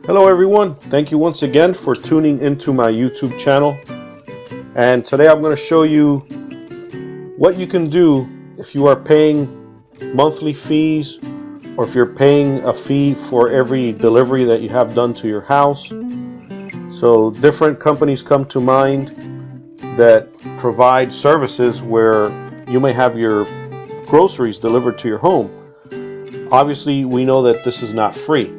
Hello everyone, thank you once again for tuning into my YouTube channel. And today I'm going to show you what you can do if you are paying monthly fees or if you're paying a fee for every delivery that you have done to your house. So different companies come to mind that provide services where you may have your groceries delivered to your home. Obviously, we know that this is not free.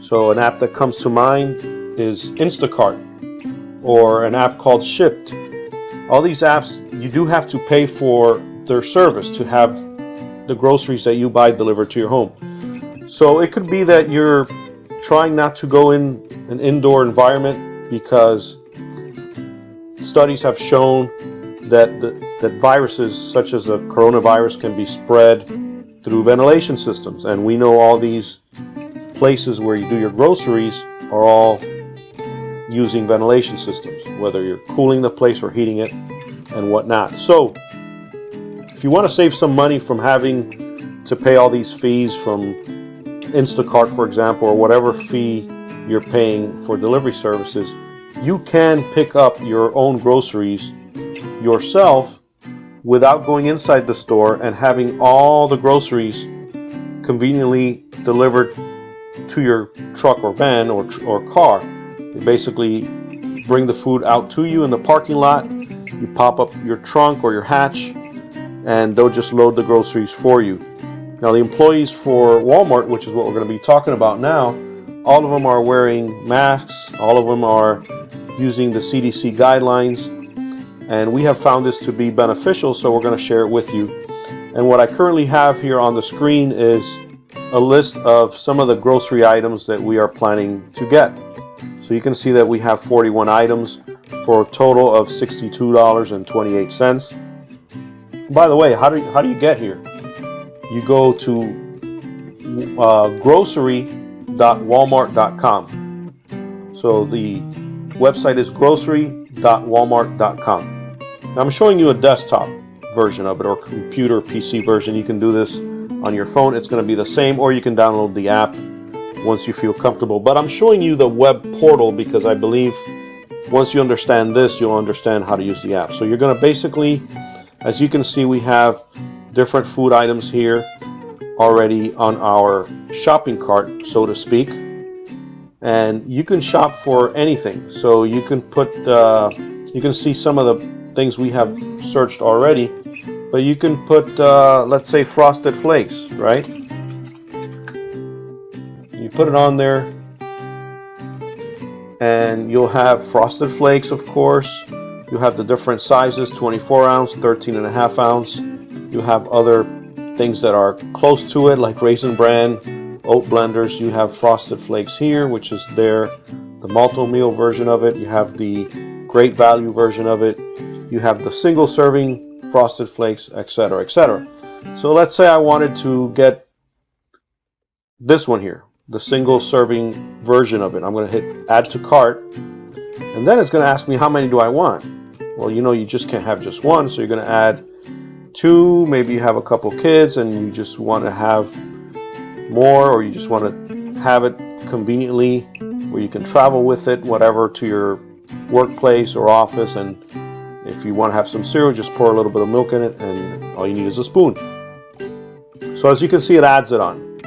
So an app that comes to mind is Instacart or an app called Shipt. All these apps, you do have to pay for their service to have the groceries that you buy delivered to your home. So it could be that you're trying not to go in an indoor environment because studies have shown that viruses such as the coronavirus can be spread through ventilation systems. And we know all these places where you do your groceries are all using ventilation systems, whether you're cooling the place or heating it and whatnot. So if you want to save some money from having to pay all these fees from Instacart, for example, or whatever fee you're paying for delivery services, you can pick up your own groceries yourself without going inside the store and having all the groceries conveniently delivered to your truck or van or car. They basically bring the food out to you in the parking lot. You pop up your trunk or your hatch and they'll just load the groceries for you. Now the employees for Walmart, which is what we're going to be talking about now, all of them are wearing masks. All of them are using the CDC guidelines, and we have found this to be beneficial, so we're going to share it with you. And what I currently have here on the screen is a list of some of the grocery items that we are planning to get. So you can see that we have 41 items for a total of $62.28. By the way, how do you get here? You go to grocery.walmart.com. So the website is grocery.walmart.com. Now I'm showing you a desktop version of it, or computer PC version. You can do this on your phone. It's going to be the same, or you can download the app once you feel comfortable. But I'm showing you the web portal because I believe once you understand this, you'll understand how to use the app. So you're going to basically, as you can see, we have different food items here already on our shopping cart, so to speak. And you can shop for anything. So you can put, you can see some of the things we have searched already. But you can put, let's say, Frosted Flakes, right? You put it on there, and you'll have Frosted Flakes, of course. You have the different sizes, 24 ounce, 13.5 ounce. You have other things that are close to it, like Raisin Bran, oat blenders. You have Frosted Flakes here, which is there, the multi-meal version of it. You have the great value version of it. You have the single serving Frosted Flakes, etc., etc. So let's say I wanted to get this one here, the single serving version of it. I'm going to hit add to cart, and then it's going to ask me how many do I want. Well, you know, you just can't have just one, so you're going to add 2. Maybe you have a couple kids and you just want to have more, or you just want to have it conveniently where you can travel with it, whatever, to your workplace or office. And if you want to have some cereal, just pour a little bit of milk in it, and all you need is a spoon. So as you can see, it adds it on.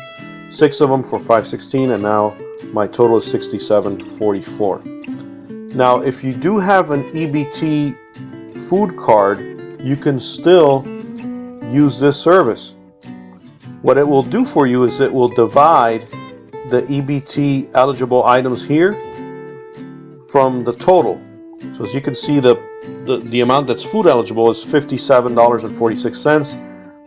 6 of them for $5.16, and now my total is $67.44. Now, if you do have an EBT food card, you can still use this service. What it will do for you is it will divide the EBT eligible items here from the total. So as you can see, the amount that's food eligible is $57.46.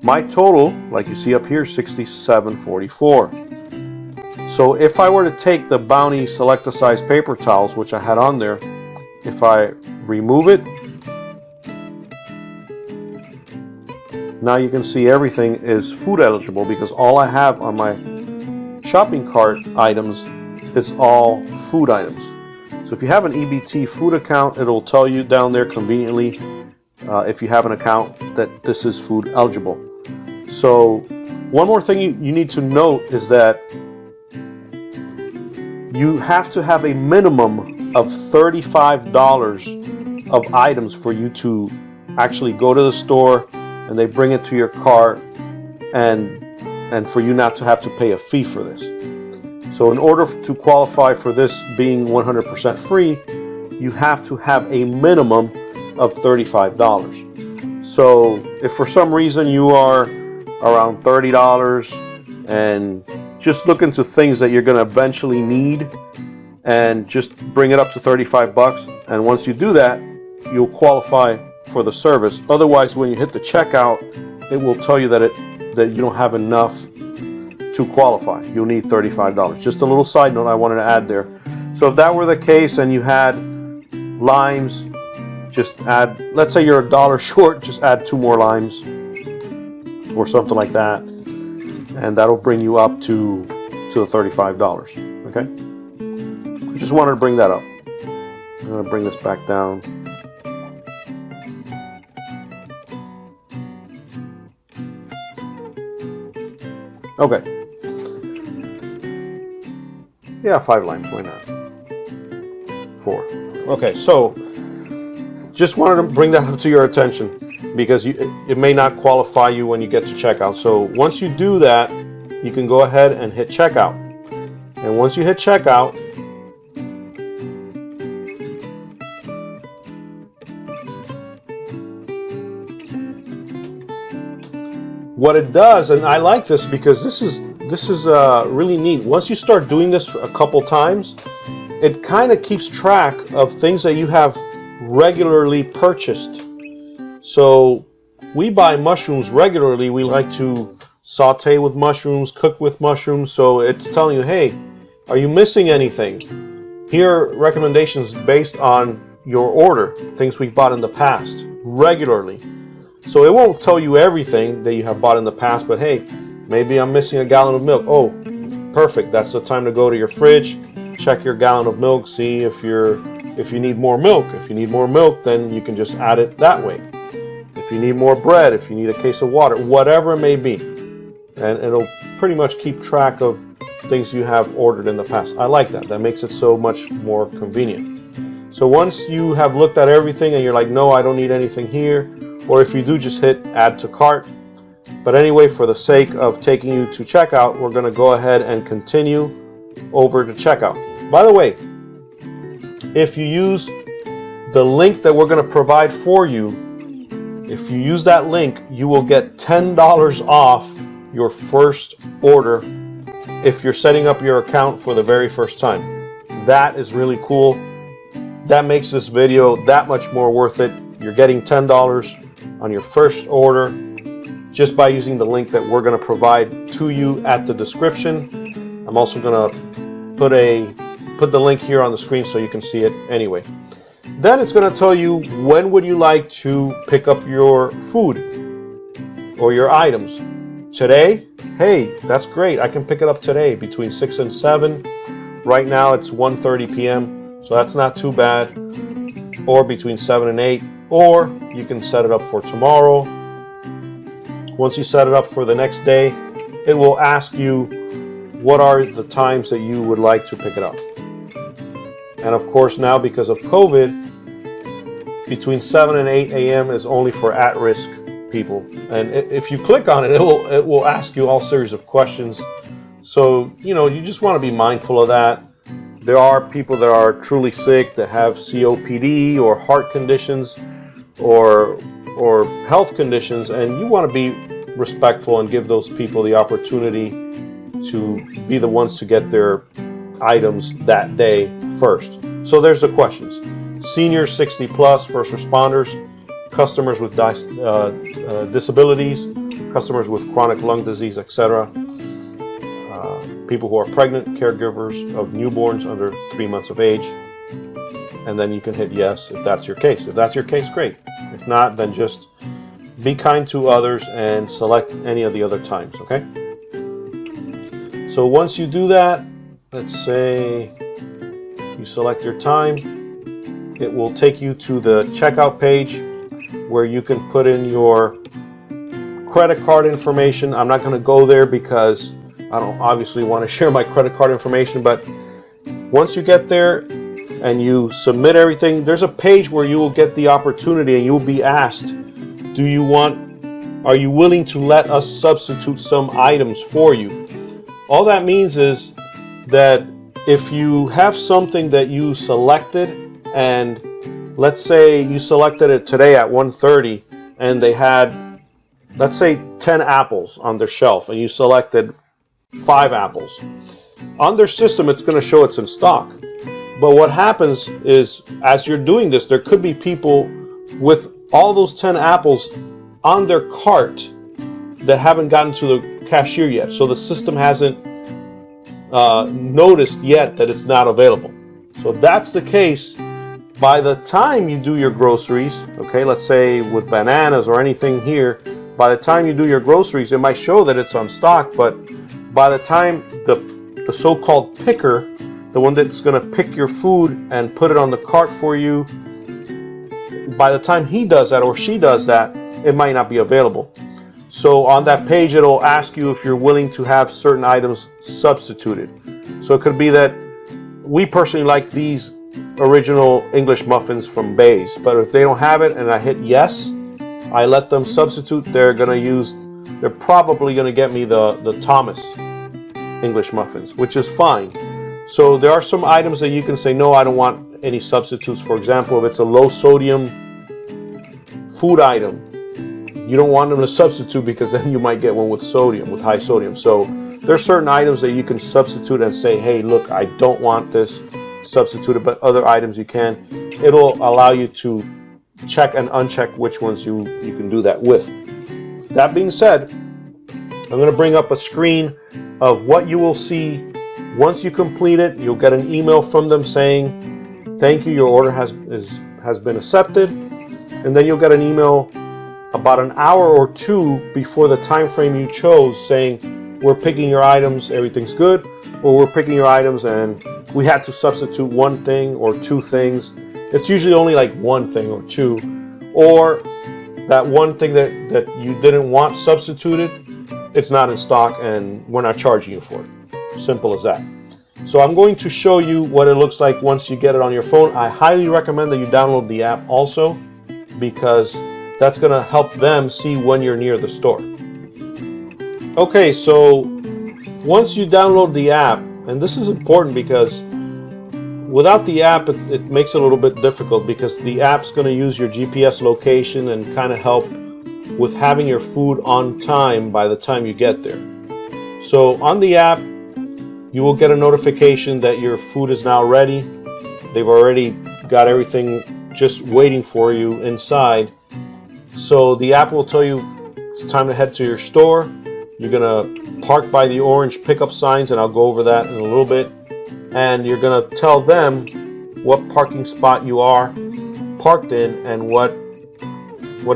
My total, like you see up here, $67.44. So if I were to take the Bounty Select-A-Size paper towels, which I had on there, if I remove it, now you can see everything is food eligible because all I have on my shopping cart items is all food items. So if you have an EBT food account, it'll tell you down there conveniently if you have an account that this is food eligible. So one more thing you need to note is that you have to have a minimum of $35 of items for you to actually go to the store and they bring it to your cart, and for you not to have to pay a fee for this. So in order to qualify for this being 100% free, you have to have a minimum of $35. So if for some reason you are around $30 and just look into things that you're going to eventually need and just bring it up to $35, and once you do that, you'll qualify for the service. Otherwise, when you hit the checkout, it will tell you that you don't have enough to qualify. You'll need $35. Just a little side note I wanted to add there. So if that were the case and you had limes, just add, let's say you're $1 short, just add 2 more limes or something like that, and that'll bring you up to the $35. Okay? I just wanted to bring that up. I'm going to bring this back down. Okay. Yeah, 5 limes, why not? 4. Okay, so just wanted to bring that up to your attention because it may not qualify you when you get to checkout. So once you do that, you can go ahead and hit checkout. And once you hit checkout, what it does, and I like this because this is really neat. Once you start doing this a couple times, it kind of keeps track of things that you have regularly purchased. So we buy mushrooms regularly. We like to saute with mushrooms, cook with mushrooms. So it's telling you, hey, are you missing anything? Here are recommendations based on your order, things we've bought in the past regularly. So it won't tell you everything that you have bought in the past, but hey, maybe I'm missing a gallon of milk. Oh, perfect. That's the time to go to your fridge, check your gallon of milk, see if you need more milk. If you need more milk, then you can just add it that way. If you need more bread, if you need a case of water, whatever it may be. And it'll pretty much keep track of things you have ordered in the past. I like that. That makes it so much more convenient. So once you have looked at everything and you're like, no, I don't need anything here, or if you do, just hit add to cart. But anyway, for the sake of taking you to checkout, we're going to go ahead and continue over to checkout. By the way, if you use the link that we're going to provide for you, if you use that link, you will get $10 off your first order if you're setting up your account for the very first time. That is really cool. That makes this video that much more worth it. You're getting $10 on your first order just by using the link that we're going to provide to you at the description. I'm also going to put the link here on the screen so you can see it anyway. Then it's going to tell you when would you like to pick up your food or your items. Today, hey, that's great. I can pick it up today between 6 and 7. Right now it's 1:30 p.m. so that's not too bad. Or between 7 and 8. Or you can set it up for tomorrow. Once you set it up for the next day, it will ask you what are the times that you would like to pick it up. And of course now, because of COVID, between 7 and 8 a.m. is only for at-risk people. And if you click on it, it will ask you all series of questions. So, you just want to be mindful of that. There are people that are truly sick, that have COPD or heart conditions or health conditions, and you want to be respectful and give those people the opportunity to be the ones to get their items that day first. So there's the questions. Seniors, 60 plus, first responders, customers with disabilities, customers with chronic lung disease, etc. People who are pregnant, caregivers of newborns under 3 months of age. And then you can hit yes if that's your case. If that's your case, great. If not, then just be kind to others and select any of the other times, okay? So once you do that, let's say you select your time, it will take you to the checkout page where you can put in your credit card information. I'm not going to go there because I don't obviously want to share my credit card information, but Once you get there and you submit everything, there's a page where you will get the opportunity and you'll be asked, are you willing to let us substitute some items for you? All that means is that if you have something that you selected, and let's say you selected it today at 1:30 and they had, let's say, 10 apples on their shelf, and you selected 5 apples. On their system, it's going to show it's in stock. But what happens is, as you're doing this, there could be people with all those 10 apples on their cart that haven't gotten to the cashier yet. So the system hasn't noticed yet that it's not available. So if that's the case, by the time you do your groceries, okay, let's say with bananas or anything here, by the time you do your groceries, it might show that it's on stock, but by the time the so-called picker, the one that's going to pick your food and put it on the cart for you, by the time he does that or she does that, it might not be available. So on that page, it'll ask you if you're willing to have certain items substituted. So it could be that we personally like these original English muffins from Bay's, but if they don't have it and I hit yes, I let them substitute. They're probably going to get me the Thomas English muffins, which is fine. So there are some items that you can say, no, I don't want any substitutes. For example, if it's a low sodium food item, you don't want them to substitute because then you might get one with sodium, with high sodium. So there's certain items that you can substitute and say, hey, look, I don't want this substituted, but other items you can. It'll allow you to check and uncheck which ones you can do that with. That being said, I'm going to bring up a screen of what you will see. Once you complete it, you'll get an email from them saying, thank you, your order has been accepted. And then you'll get an email about an hour or two before the time frame you chose saying, we're picking your items, everything's good, or we're picking your items and we had to substitute one thing or two things. It's usually only like one thing or two, or that one thing that you didn't want substituted, it's not in stock and we're not charging you for it. Simple as that. So I'm going to show you what it looks like once you get it on your phone. I highly recommend that you download the app also, because that's going to help them see when you're near the store. Okay, so once you download the app, and this is important because without the app it makes it a little bit difficult, because the app's going to use your GPS location and kind of help with having your food on time by the time you get there. So on the app, you will get a notification that your food is now ready. They've already got everything just waiting for you inside. So the app will tell you it's time to head to your store. You're going to park by the orange pickup signs, and I'll go over that in a little bit. And you're going to tell them what parking spot you are parked in and what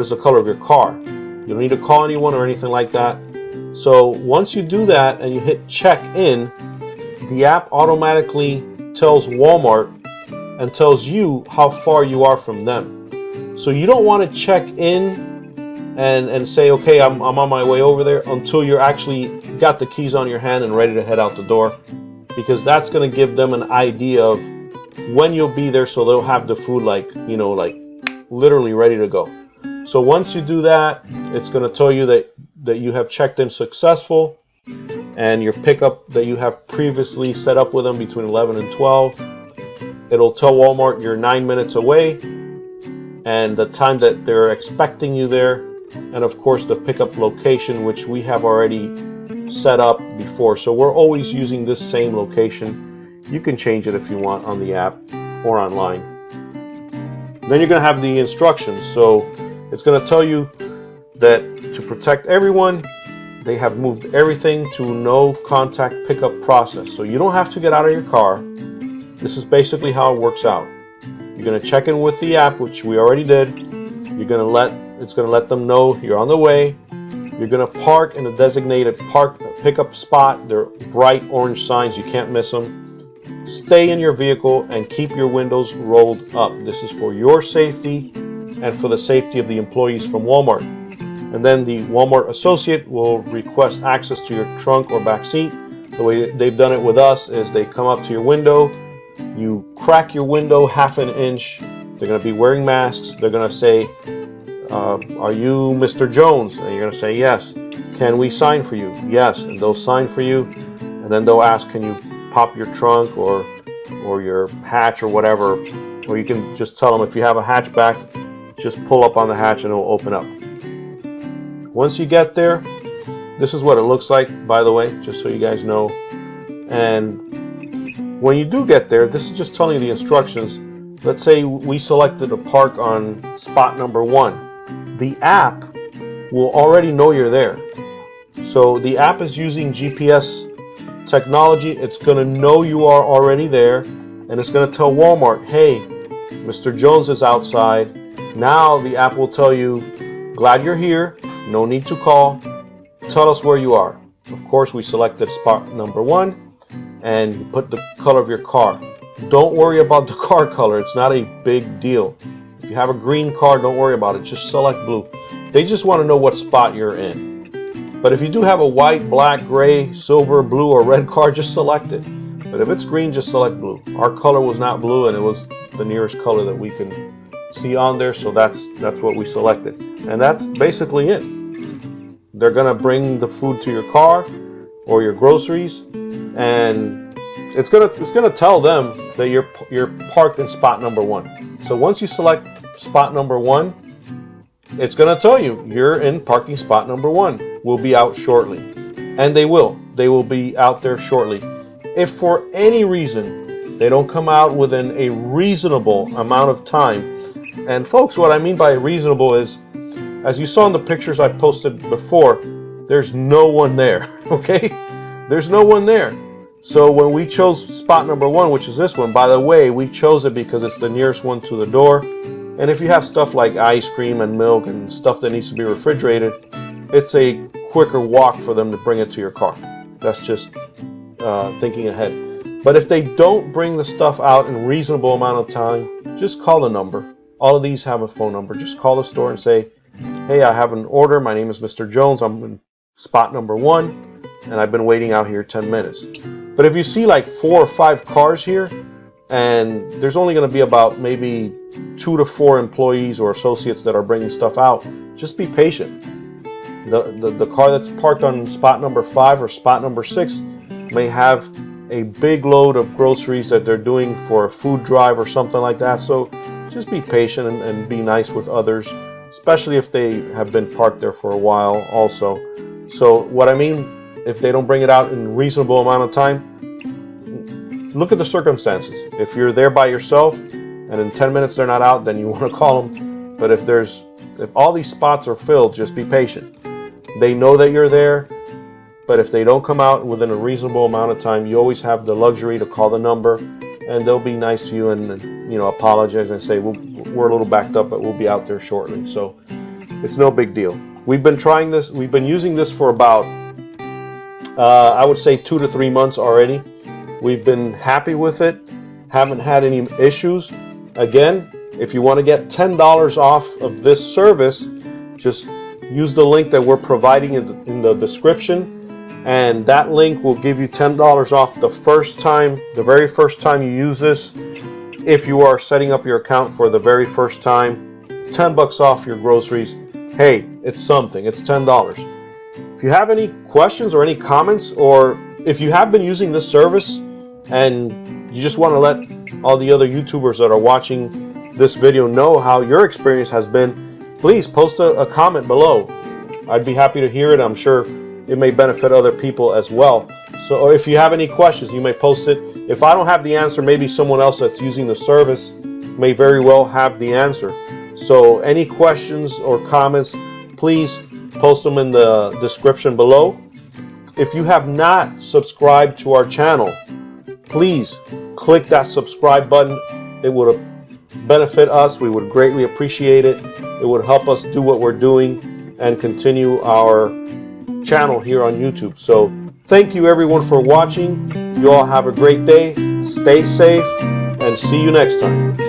is the color of your car. You don't need to call anyone or anything like that. So once you do that and you hit check in, the app automatically tells Walmart and tells you how far you are from them. So you don't want to check in and say, okay, I'm on my way over there, until you're actually got the keys on your hand and ready to head out the door, because that's going to give them an idea of when you'll be there, so they'll have the food like literally ready to go. So once you do that, it's going to tell you that you have checked in successful, and your pickup that you have previously set up with them between 11 and 12. It'll tell Walmart you're 9 minutes away and the time that they're expecting you there, and of course the pickup location, which we have already set up before. So we're always using this same location. You can change it if you want on the app or online. Then you're going to have the instructions. So it's going to tell you that to protect everyone, they have moved everything to no contact pickup process. So you don't have to get out of your car. This is basically how it works out. You're going to check in with the app, which we already did. It's going to let them know you're on the way. You're going to park in a designated pickup spot. They're bright orange signs. You can't miss them. Stay in your vehicle and keep your windows rolled up. This is for your safety and for the safety of the employees from Walmart. And then the Walmart associate will request access to your trunk or back seat. The way they've done it with us is they come up to your window, You crack your window half an inch. They're going to be wearing masks. They're going to say, are you Mr. Jones? And you're going to say yes. Can we sign for you? Yes. And they'll sign for you. And then they'll ask, can you pop your trunk or your hatch or whatever? Or you can just tell them, if you have a hatchback, just pull up on the hatch and it will open up. Once you get there, this is what it looks like, by the way, just so you guys know. And when you do get there, this is just telling you the instructions. Let's say we selected a park on spot number 1. The app will already know you're there. So the app is using GPS technology. It's going to know you are already there, and it's going to tell Walmart, hey, Mr. Jones is outside. Now the app will tell you, glad you're here, no need to call, tell us where you are. Of course, we selected spot number 1 and you put the color of your car. Don't worry about the car color, it's not a big deal. If you have a green car, don't worry about it, just select blue. They just want to know what spot you're in. But if you do have a white, black, gray, silver, blue, or red car, just select it. But if it's green, just select blue. Our color was not blue, and it was the nearest color that we can see on there, so that's what we selected. And that's basically it. They're gonna bring the food to your car or your groceries, and it's gonna tell them that you're parked in spot number 1. So once you select spot number 1, it's gonna tell you you're in parking spot number 1. We'll be out shortly, and they will be out there shortly. If for any reason they don't come out within a reasonable amount of time, and folks, what I mean by reasonable is, as you saw in the pictures I posted before, there's no one there, okay? There's no one there. So when we chose spot number 1, which is this one, by the way, we chose it because it's the nearest one to the door. And if you have stuff like ice cream and milk and stuff that needs to be refrigerated, it's a quicker walk for them to bring it to your car. That's just thinking ahead. But if they don't bring the stuff out in a reasonable amount of time, just call the number. All of these have a phone number. Just call the store and say, hey, I have an order. My name is Mr. Jones. I'm in spot number 1, and I've been waiting out here 10 minutes. But if you see like 4 or 5 cars here, and there's only going to be about maybe 2 to 4 employees or associates that are bringing stuff out, just be patient. The car that's parked on spot number 5 or spot number 6 may have a big load of groceries that they're doing for a food drive or something like that. So just be patient and be nice with others, especially if they have been parked there for a while also. So what I mean, if they don't bring it out in a reasonable amount of time, look at the circumstances. If you're there by yourself and in 10 minutes they're not out, then you want to call them. But if all these spots are filled, just be patient. They know that you're there, but if they don't come out within a reasonable amount of time, you always have the luxury to call the number, and they'll be nice to you and apologize and say, we're a little backed up, but we'll be out there shortly. So it's no big deal. We've been trying this. We've been using this for about, I would say 2 to 3 months already. We've been happy with it. Haven't had any issues. Again, if you want to get $10 off of this service, just use the link that we're providing in the description. And that link will give you $10 off the very first time you use this. If you are setting up your account for the very first time, $10 off your groceries. Hey, it's something. It's $10. If you have any questions or any comments, or if you have been using this service and you just want to let all the other YouTubers that are watching this video know how your experience has been, please post a comment below. I'd be happy to hear it. I'm sure it may benefit other people as well. So, or if you have any questions, you may post it. If I don't have the answer, maybe someone else that's using the service may very well have the answer. So any questions or comments, please post them in the description below. If you have not subscribed to our channel, please click that subscribe button. It would benefit us. We would greatly appreciate it. It would help us do what we're doing and continue our channel here on YouTube. So thank you everyone for watching. You all have a great day. Stay safe and see you next time.